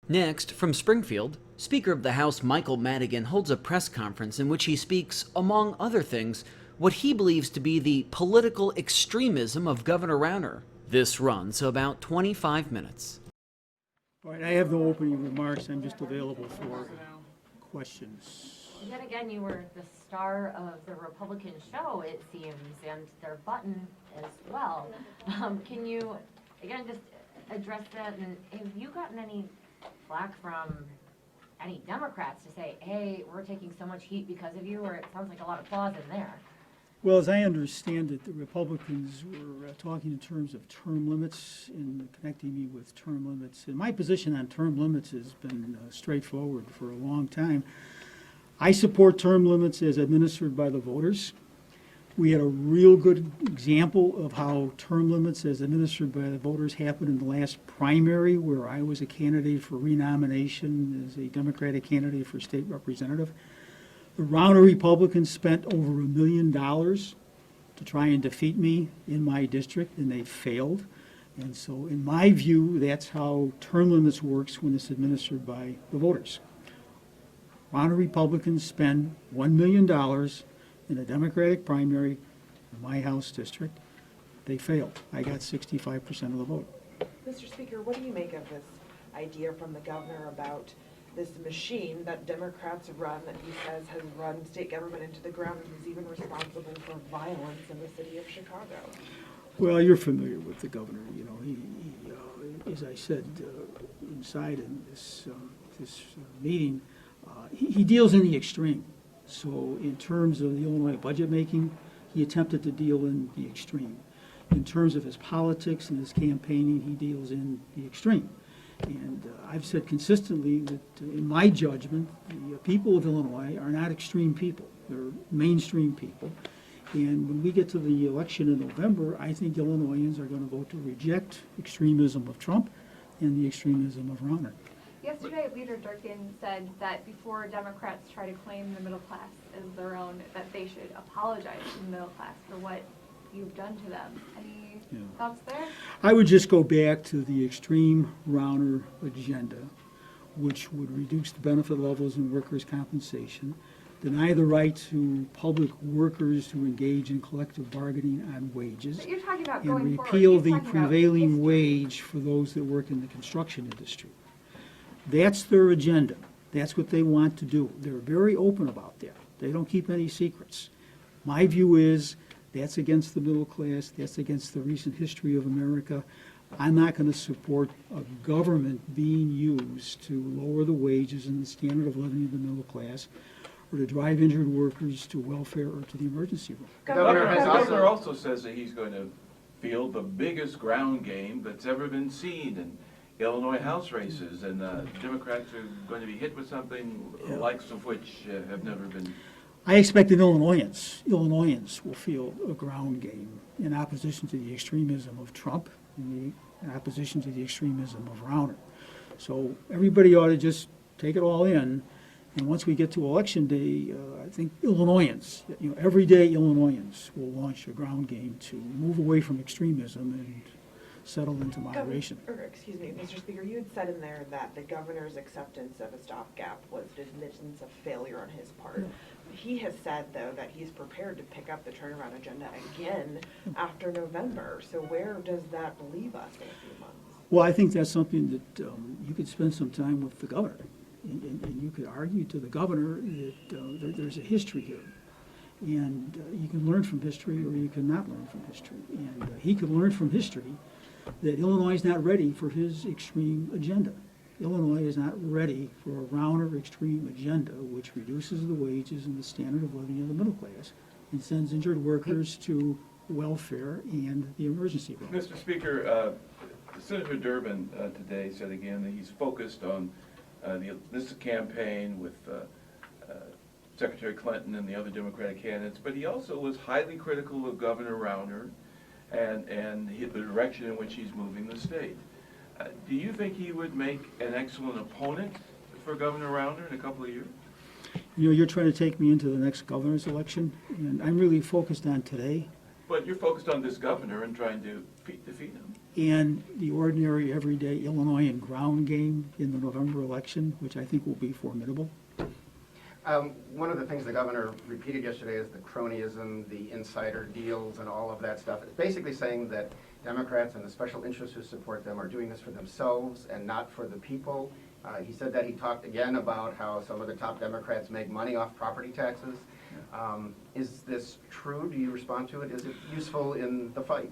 Next, from Springfield, Speaker of the House Michael Madigan holds a press conference in which he speaks, among other things, what he believes to be the political extremism of Governor Rauner. This runs about 25 minutes. All right, I have no opening remarks. I'm just available for questions. Yet again, you were the star of the Republican show, it seems, and their button as well. Can you, again, just address that? And have you gotten any flack from any Democrats to say, hey, we're taking so much heat because of you, or it sounds like a lot of applause in there? Well, as I understand it, the Republicans were talking in terms of term limits and connecting me with term limits. And my position on term limits has been straightforward for a long time. I support term limits as administered by the voters. We had a real good example of how term limits as administered by the voters happened in the last primary, where I was a candidate for renomination as a Democratic candidate for state representative. The Rauner Republicans spent over $1 million to try and defeat me in my district, and they failed. And so in my view, that's how term limits works when it's administered by the voters. Rauner Republicans spend $1 million in a Democratic primary in my House district. They failed. I got 65% of the vote. Mr. Speaker, what do you make of this idea from the governor about this machine that Democrats run that he says has run state government into the ground and is even responsible for violence in the city of Chicago? Well, you're familiar with the governor. You know, he as I said inside in this meeting, he deals in the extreme. So in terms of the Illinois budget making, he attempted to deal in the extreme. In terms of his politics and his campaigning, he deals in the extreme. And I've said consistently that in my judgment, the people of Illinois are not extreme people. They're mainstream people. And when we get to the election in November, I think Illinoisans are going to vote to reject extremism of Trump and the extremism of Rauner. Yesterday, Leader Durkin said that before Democrats try to claim the middle class as their own, that they should apologize to the middle class for what you've done to them. Any thoughts there? I would just go back to the extreme Rauner agenda, which would reduce the benefit levels in workers' compensation, deny the right to public workers to engage in collective bargaining on wages, But you're talking about and going forward. repeal You're the talking about prevailing history. wage for those that work in the construction industry. That's their agenda. That's what they want to do. They're very open about that. They don't keep any secrets. My view is that's against the middle class. That's against the recent history of America. I'm not going to support a government being used to lower the wages and the standard of living of the middle class, or to drive injured workers to welfare or to the emergency room. The governor also says that he's going to field the biggest ground game that's ever been seen in Illinois House races, and Democrats are going to be hit with something the likes of which have never been. I expect that Illinoisans will field a ground game in opposition to the extremism of Trump and in opposition to the extremism of Rauner. So everybody ought to just take it all in. And once we get to Election Day, I think Illinoisans, everyday Illinoisans will launch a ground game to move away from extremism and settle into moderation. Excuse me, Mr. Speaker, you had said in there that the governor's acceptance of a stopgap was an admittance of failure on his part. Yeah. He has said, though, that he's prepared to pick up the turnaround agenda again after November. So where does that leave us in a few months? Well, I think that's something that you could spend some time with the governor. And you could argue to the governor that there's a history here. And you can learn from history or you cannot learn from history. And he could learn from history that Illinois is not ready for his extreme agenda. Illinois is not ready for a Rauner extreme agenda which reduces the wages and the standard of living of the middle class and sends injured workers to welfare and the emergency room. Mr. Speaker, Senator Durbin today said again that he's focused on this campaign with Secretary Clinton and the other Democratic candidates, but he also was highly critical of Governor Rauner and the direction in which he's moving the state. Do you think he would make an excellent opponent for Governor Rauner in a couple of years? You're trying to take me into the next governor's election, and I'm really focused on today. But you're focused on this governor and trying to defeat him. and the ordinary, everyday Illinoisan ground game in the November election, which I think will be formidable. One of the things the governor repeated yesterday is the cronyism, the insider deals, and all of that stuff. It's basically saying that Democrats and the special interests who support them are doing this for themselves and not for the people. He said that he talked again about how some of the top Democrats make money off property taxes. Is this true? Do you respond to it? Is it useful in the fight?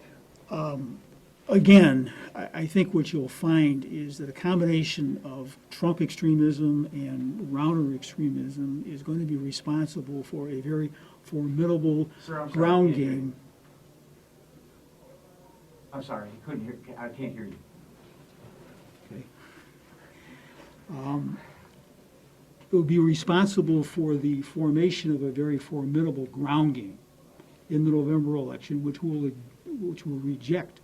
Again, I think what you'll find is that a combination of Trump extremism and Rauner extremism is going to be responsible for a very formidable Sir, I'm sorry, ground I can't hear you. game. I'm sorry, I can't hear you. Okay. It will be responsible for the formation of a very formidable ground game in the November election, which will reject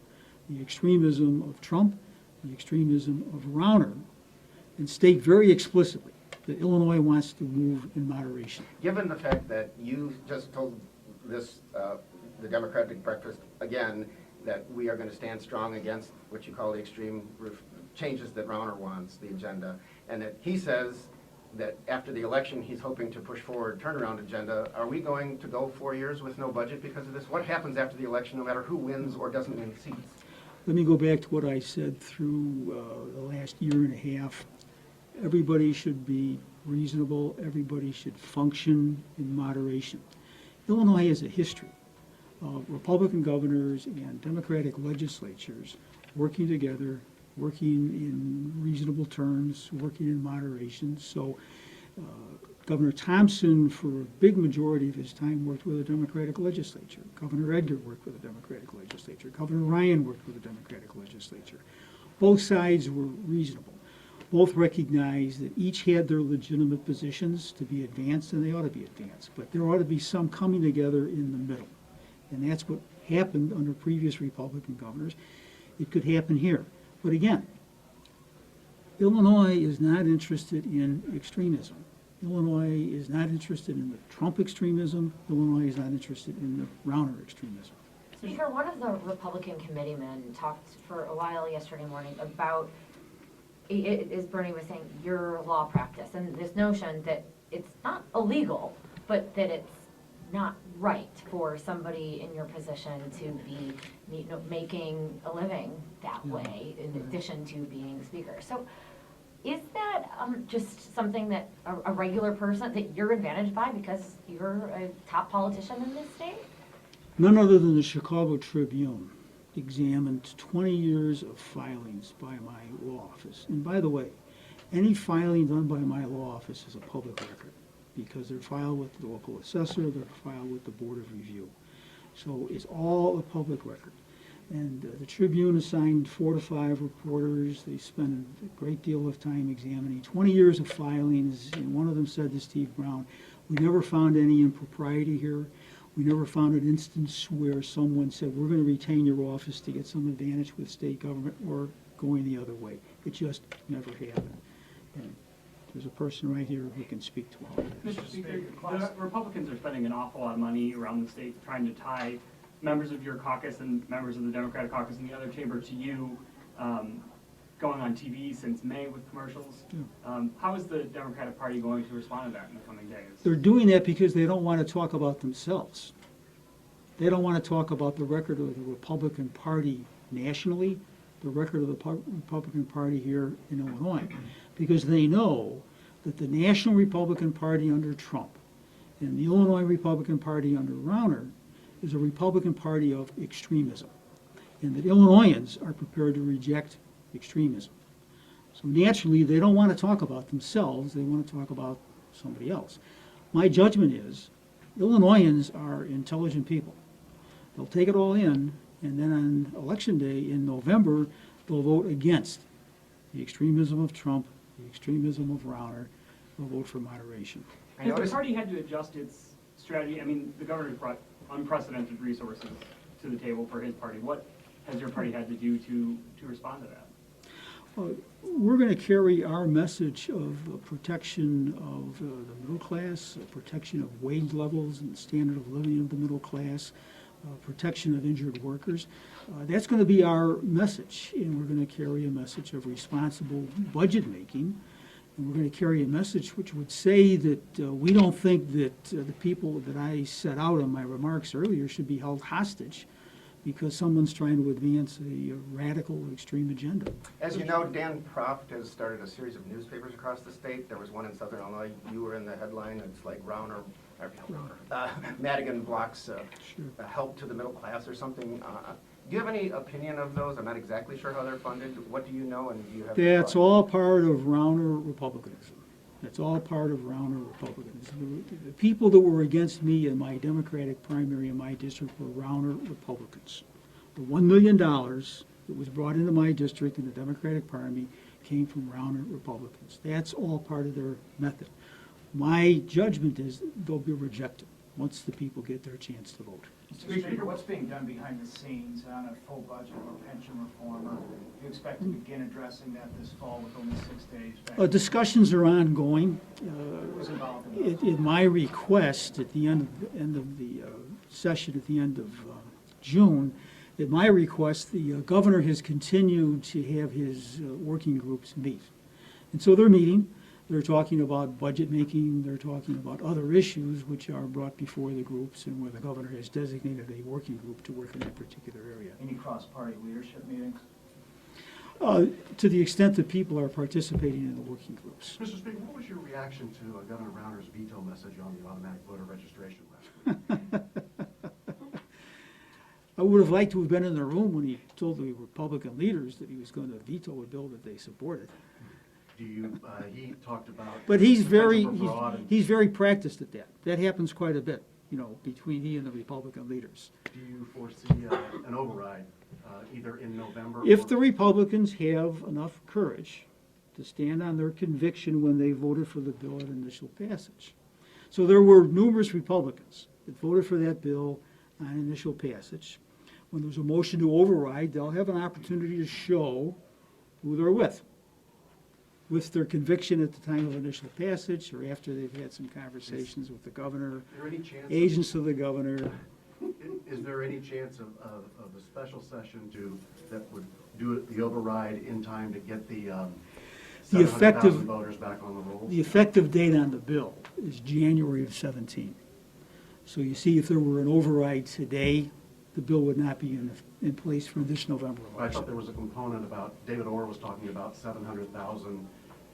the extremism of Trump, the extremism of Rauner, and state very explicitly that Illinois wants to move in moderation. Given the fact that you just told this, the Democratic breakfast again, that we are going to stand strong against what you call the extreme changes that Rauner wants, the agenda, and that he says that after the election he's hoping to push forward turnaround agenda, are we going to go 4 years with no budget because of this? What happens after the election, no matter who wins or doesn't win seats? Let me go back to what I said through the last year and a half. Everybody should be reasonable. Everybody should function in moderation. Illinois has a history of Republican governors and Democratic legislatures working together, working in reasonable terms, working in moderation. So Governor Thompson, for a big majority of his time, worked with a Democratic legislature. Governor Edgar worked with a Democratic legislature. Governor Ryan worked with a Democratic legislature. Both sides were reasonable. Both recognized that each had their legitimate positions to be advanced, and they ought to be advanced. But there ought to be some coming together in the middle. And that's what happened under previous Republican governors. It could happen here. But again, Illinois is not interested in extremism. Illinois is not interested in the Trump extremism. Illinois is not interested in the Rauner extremism. Speaker, one of the Republican committeemen talked for a while yesterday morning about, as Bernie was saying, your law practice and this notion that it's not illegal, but that it's not right for somebody in your position to be making a living that way in addition to being speaker. So is that just something that a regular person, that you're advantaged by because you're a top politician in this state? None other than the Chicago Tribune examined 20 years of filings by my law office. And by the way, any filing done by my law office is a public record because they're filed with the local assessor, they're filed with the Board of Review. So it's all a public record. And the Tribune assigned 4 to 5 reporters. They spent a great deal of time examining 20 years of filings, and one of them said to Steve Brown, "We never found any impropriety here. We never found an instance where someone said, we're going to retain your office to get some advantage with state government or going the other way." It just never happened. And there's a person right here who can speak to all of this. Mr. Speaker, the Republicans are spending an awful lot of money around the state trying to tie members of your caucus and members of the Democratic caucus in the other chamber to you, going on TV since May with commercials. Yeah. How is the Democratic Party going to respond to that in the coming days? They're doing that because they don't want to talk about themselves. They don't want to talk about the record of the Republican Party nationally, the record of the Republican Party here in Illinois, because they know that the National Republican Party under Trump and the Illinois Republican Party under Rauner is a Republican Party of extremism, and that Illinoisans are prepared to reject extremism. So naturally, they don't want to talk about themselves, they want to talk about somebody else. My judgment is, Illinoisans are intelligent people. They'll take it all in, and then on Election Day in November, they'll vote against the extremism of Trump, the extremism of Rauner. They'll vote for moderation. Has the party had to adjust its strategy? I mean, the governor brought unprecedented resources to the table for his party. What has your party had to do to respond to that? We're going to carry our message of protection of the middle class, protection of wage levels and standard of living of the middle class, protection of injured workers. That's going to be our message, and we're going to carry a message of responsible budget making. And we're going to carry a message which would say that we don't think that the people that I set out in my remarks earlier should be held hostage because someone's trying to advance a radical extreme agenda. As you know, Dan Proft has started a series of newspapers across the state. There was one in Southern Illinois. You were in the headline. It's like Madigan blocks help to the middle class or something. Do you have any opinion of those? I'm not exactly sure how they're funded. What do you know, and do you have? That's all part of Rauner Republicanism. That's all part of Rauner Republicanism. The people that were against me in my Democratic primary in my district were Rauner Republicans. The $1 million that was brought into my district in the Democratic primary came from Rauner Republicans. That's all part of their method. My judgment is they'll be rejected once the people get their chance to vote. Mr. Speaker, what's being done behind the scenes on a full budget or pension reform? Or do you expect to begin addressing that this fall with only 6 days? Discussions are ongoing. Who's involved in those? At my request, at the end of the session at the end of June, at my request, the governor has continued to have his working groups meet. And so they're meeting. They're talking about budget making. They're talking about other issues which are brought before the groups and where the governor has designated a working group to work in that particular area. Any cross-party leadership meetings? To the extent that people are participating in the working groups. Mr. Speaker, what was your reaction to Governor Rauner's veto message on the automatic voter registration last week? I would have liked to have been in the room when he told the Republican leaders that he was going to veto a bill that they supported. Do you, he talked about. But he's very practiced at that. That happens quite a bit, between he and the Republican leaders. Do you foresee an override either in November? If the Republicans have enough courage to stand on their conviction when they voted for the bill at initial passage. So there were numerous Republicans that voted for that bill on initial passage. When there's a motion to override, they'll have an opportunity to show who they're with their conviction at the time of initial passage or after they've had some conversations with the governor, Is there any chance agents of the governor. Is there any chance of a special session that would do the override in time to get the 700,000 voters back on the rolls? The effective date on the bill is January of 17. So you see, if there were an override today, the bill would not be in place for this November election. I thought there was a component about, David Orr was talking about 700,000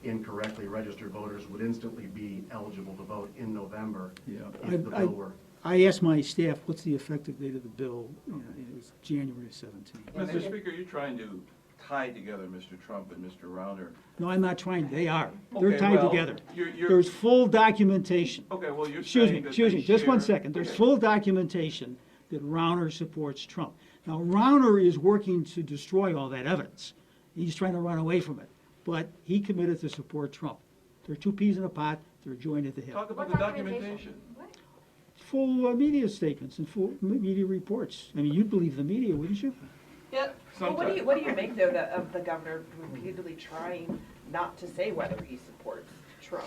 incorrectly registered voters would instantly be eligible to vote in November if the bill were. I asked my staff, what's the effective date of the bill? And it was January 17. Mr. Speaker, you're trying to tie together Mr. Trump and Mr. Rauner. No, I'm not trying. They are. They're Okay, tied well, together. you're- There's full documentation. Okay, well, you're Excuse saying me, that they just one share- second. There's Okay. full documentation that Rauner supports Trump. Now, Rauner is working to destroy all that evidence. He's trying to run away from it. But he committed to support Trump. There are two peas in a pot. They're joined at the hip. Talk about What the documentation. What? Full media statements and full media reports. I mean, you'd believe the media, wouldn't you? Yeah, well, Sometimes. what do you make though of the governor repeatedly trying not to say whether he supports Trump?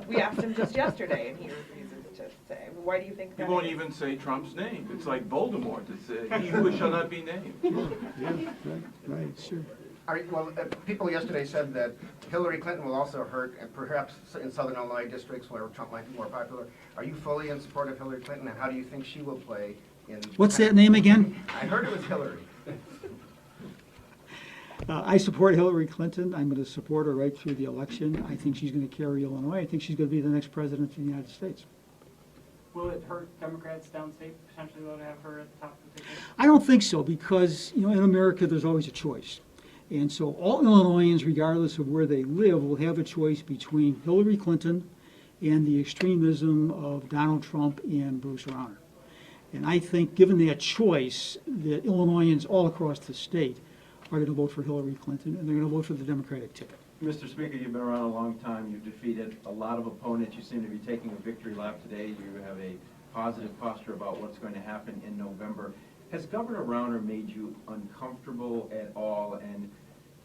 We asked him just yesterday and he refuses to say. Why do you think He that won't is? even say Trump's name. It's like Voldemort to say, he who shall not be named. Yeah, right, sure. People yesterday said that Hillary Clinton will also hurt, and perhaps in Southern Illinois districts where Trump might be more popular. Are you fully in support of Hillary Clinton, and how do you think she will play in? What's that name again? I heard it was Hillary. I support Hillary Clinton. I'm going to support her right through the election. I think she's going to carry Illinois. I think she's going to be the next president of the United States. Will it hurt Democrats downstate potentially though to have her at the top of the ticket? I don't think so because, in America there's always a choice. And so all Illinoisans, regardless of where they live, will have a choice between Hillary Clinton and the extremism of Donald Trump and Bruce Rauner. And I think given that choice, that Illinoisans all across the state are going to vote for Hillary Clinton and they're going to vote for the Democratic ticket. Mr. Speaker, you've been around a long time. You've defeated a lot of opponents. You seem to be taking a victory lap today. You have a positive posture about what's going to happen in November. Has Governor Rauner made you uncomfortable at all? And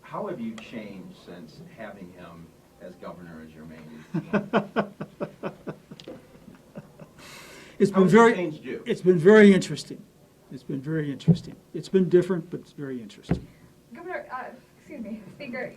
how have you changed since having him as governor as your main? It's How been has it very, changed you? it's been very interesting. It's been very interesting. It's been different, but it's very interesting. Governor, excuse me, Speaker,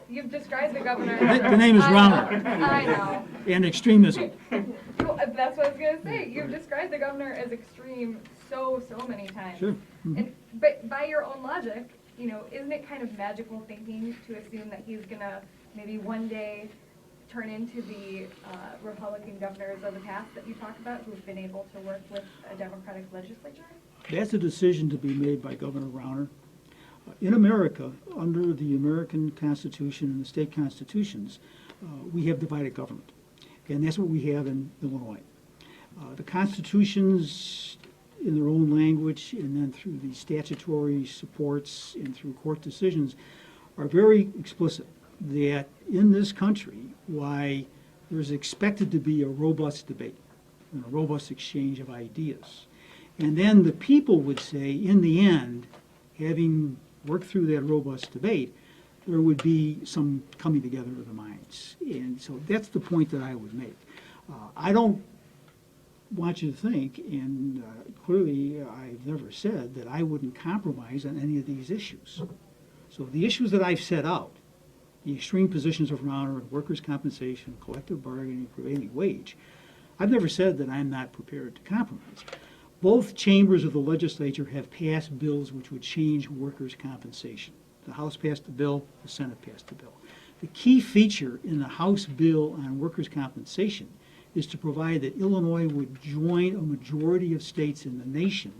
you've described the governor. The name is Rauner. I know. And extremism. That's what I was gonna say. You've described the governor as extreme so many times. Sure. And, but by your own logic, you know, isn't it kind of magical thinking to assume that he's gonna maybe one day turn into the Republican governors of the past that you talk about who've been able to work with a Democratic legislature? That's a decision to be made by Governor Rauner. In America, under the American Constitution and the state constitutions, we have divided government. And that's what we have in Illinois. The constitutions, in their own language, and then through the statutory supports and through court decisions, are very explicit that in this country, why there's expected to be a robust debate and a robust exchange of ideas. And then the people would say, in the end, having worked through that robust debate, there would be some coming together of the minds. And so that's the point that I would make. I don't want you to think, and clearly I've never said, that I wouldn't compromise on any of these issues. So the issues that I've set out, the extreme positions of Rauner, workers' compensation, collective bargaining, prevailing wage, I've never said that I'm not prepared to compromise. Both chambers of the legislature have passed bills which would change workers' compensation. The House passed a bill, the Senate passed a bill. The key feature in the House bill on workers' compensation is to provide that Illinois would join a majority of states in the nation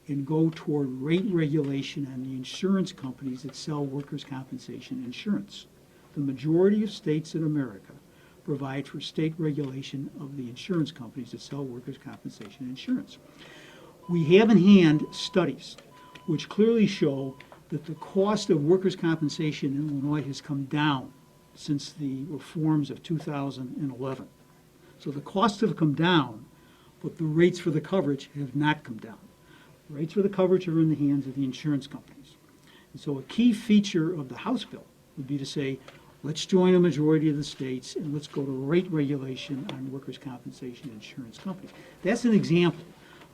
and go toward rate regulation on the insurance companies that sell workers' compensation insurance. The majority of states in America provide for state regulation of the insurance companies that sell workers' compensation insurance. We have in hand studies which clearly show that the cost of workers' compensation in Illinois has come down since the reforms of 2011. So the costs have come down, but the rates for the coverage have not come down. The rates for the coverage are in the hands of the insurance companies. And so a key feature of the House bill would be to say, let's join a majority of the states and let's go to rate regulation on workers' compensation insurance companies. That's an example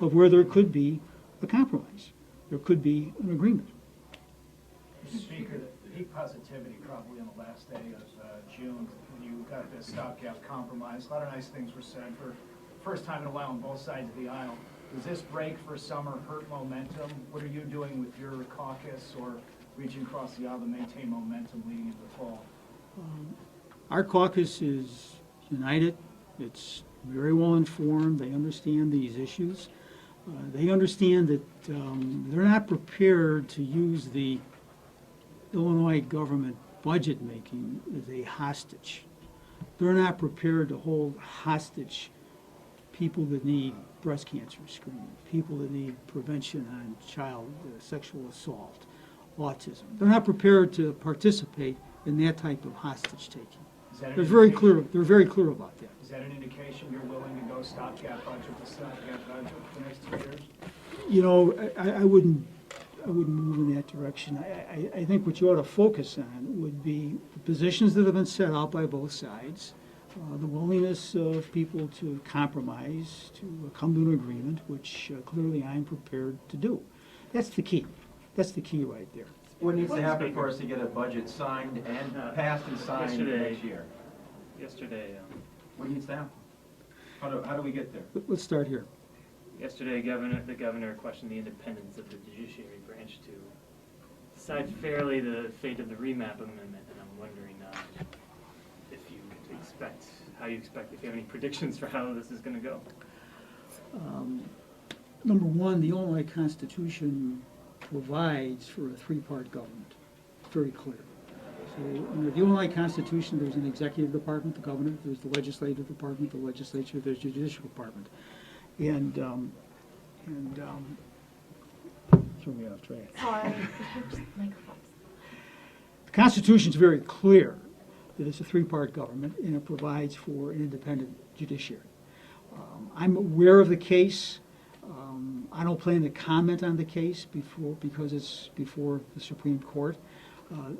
of where there could be a compromise. There could be an agreement. Speaker, the peak positivity probably on the last day of June, when you got the stopgap compromise. A lot of nice things were said for first time in a while on both sides of the aisle. Does this break for summer hurt momentum? What are you doing with your caucus or reaching across the aisle to maintain momentum leading into the fall? Our caucus is united. It's very well informed. They understand these issues. They understand that they're not prepared to use the Illinois government budget making as a hostage. They're not prepared to hold hostage people that need breast cancer screening, people that need prevention on child sexual assault, autism. They're not prepared to participate in that type of hostage taking. They're very clear. They're very clear about that. Is that an indication you're willing to go stopgap budget to stopgap budget for the next 2 years? You know, I wouldn't move in that direction. I think what you ought to focus on would be the positions that have been set out by both sides, the willingness of people to compromise, to come to an agreement, which clearly I'm prepared to do. That's the key. That's the key right there. What needs to happen for us to get a budget signed and passed and signed next year? Yesterday, What needs to happen? How do we get there? Let's start here. yesterday, the governor questioned the independence of the judiciary branch to decide fairly the fate of the remap amendment, and I'm wondering if you expect, if you have any predictions for how this is going to go. Number one, the Illinois Constitution provides for a three-part government. Very clear. So under the Illinois Constitution, there's an executive department, the governor, there's the legislative department, the legislature, there's the judicial department. And threw me off track. Sorry. Microphones. The Constitution's very clear that it's a three-part government, and it provides for an independent judiciary. I'm aware of the case. I don't plan to comment on the case because it's before the Supreme Court.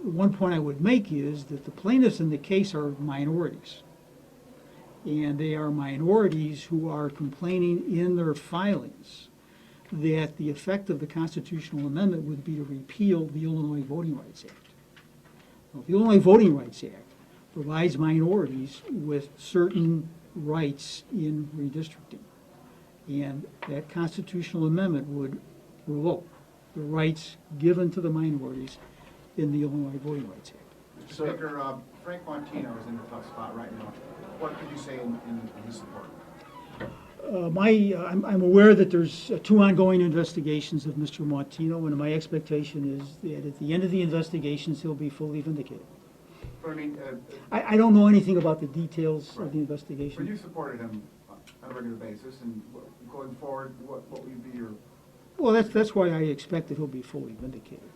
One point I would make is that the plaintiffs in the case are minorities. and they are minorities who are complaining in their filings that the effect of the constitutional amendment would be to repeal the Illinois Voting Rights Act. Well, the Illinois Voting Rights Act provides minorities with certain rights in redistricting. And that constitutional amendment would revoke the rights given to the minorities in the Illinois Voting Rights Act. Mr. Speaker, Frank Montino is in a tough spot right now. What could you say in his support? I'm aware that there's 2 ongoing investigations of Mr. Montino, and my expectation is that at the end of the investigations, he'll be fully vindicated. But I mean, I don't know anything about the details of the but investigation. you supported him on a regular basis, and going forward, what would be your? Well, that's why I expect that he'll be fully vindicated.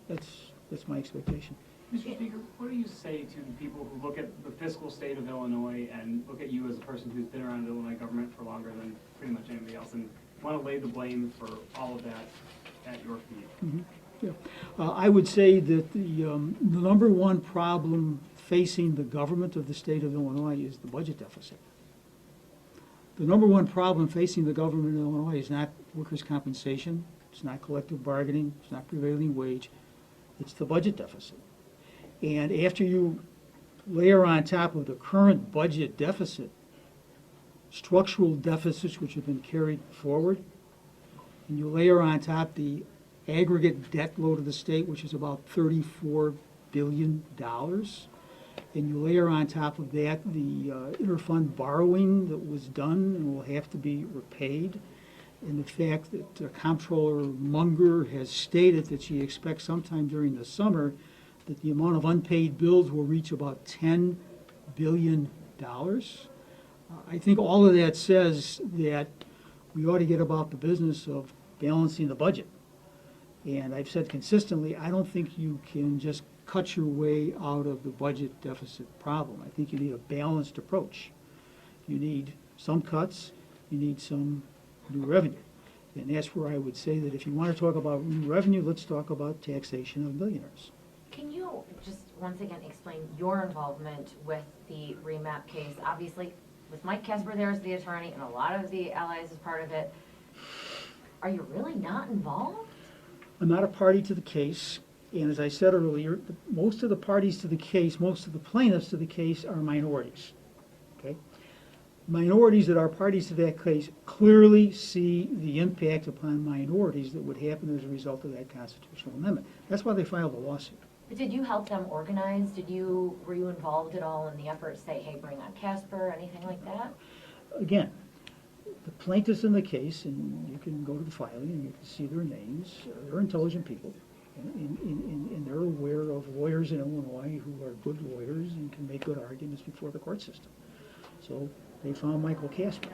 That's my expectation. Mr. Speaker, what do you say to the people who look at the fiscal state of Illinois and look at you as a person who's been around Illinois government for longer than pretty much anybody else and want to lay the blame for all of that at your feet? Mhm. Yeah. I would say that the number one problem facing the government of the state of Illinois is the budget deficit. The number one problem facing the government of Illinois is not workers' compensation, it's not collective bargaining, it's not prevailing wage, it's the budget deficit. And after you layer on top of the current budget deficit structural deficits which have been carried forward, and you layer on top the aggregate debt load of the state, which is about $34 billion, and you layer on top of that the interfund borrowing that was done and will have to be repaid, and the fact that Comptroller Munger has stated that she expects sometime during the summer that the amount of unpaid bills will reach about $10 billion. I think all of that says that we ought to get about the business of balancing the budget. And I've said consistently, I don't think you can just cut your way out of the budget deficit problem. I think you need a balanced approach. You need some cuts, you need some new revenue. And that's where I would say that if you want to talk about new revenue, let's talk about taxation of millionaires. Can you just once again explain your involvement with the remap case? Obviously, with Mike Casper there as the attorney and a lot of the allies as part of it, are you really not involved? I'm not a party to the case, and as I said earlier, most of the parties to the case, most of the plaintiffs to the case are minorities, okay? Minorities that are parties to that case clearly see the impact upon minorities that would happen as a result of that constitutional amendment. That's why they filed a lawsuit. But did you help them organize? Were you involved at all in the effort to say, hey, bring on Casper, anything like that? Again, the plaintiffs in the case, and you can go to the filing and you can see their names, they're intelligent people, and they're aware of lawyers in Illinois who are good lawyers and can make good arguments before the court system. So they found Michael Casper.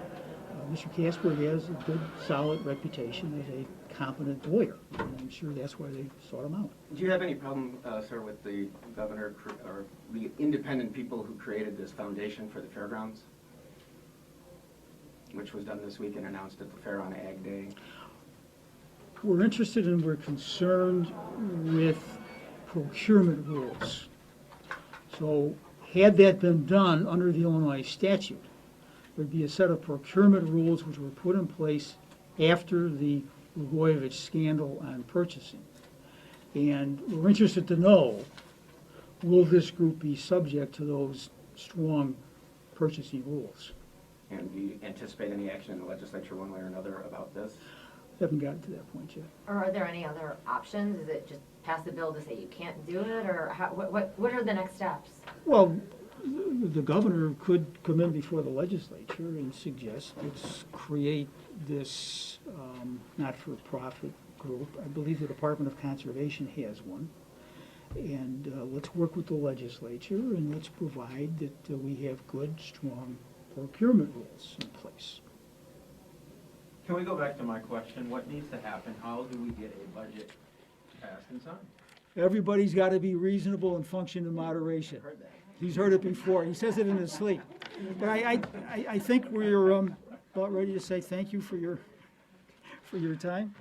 Mr. Casper has a good, solid reputation as a competent lawyer, and I'm sure that's why they sought him out. Do you have any problem, sir, with the governor or the independent people who created this foundation for the fairgrounds, which was done this week and announced at the fair on Ag Day? We're interested and we're concerned with procurement rules. So had that been done under the Illinois statute, there'd be a set of procurement rules which were put in place after the Blagojevich scandal on purchasing. And we're interested to know, will this group be subject to those strong purchasing rules? And do you anticipate any action in the legislature one way or another about this? Haven't gotten to that point yet. Or are there any other options? Is it just pass a bill to say you can't do it, or what are the next steps? Well, the governor could come in before the legislature and suggest let's create this not-for-profit group. I believe the Department of Conservation has one. And let's work with the legislature and let's provide that we have good, strong procurement rules in place. Can we go back to my question? What needs to happen? How do we get a budget passed and signed? Everybody's got to be reasonable and function in moderation. Heard that. He's heard it before. He says it in his sleep. But I think we're about ready to say thank you for your time.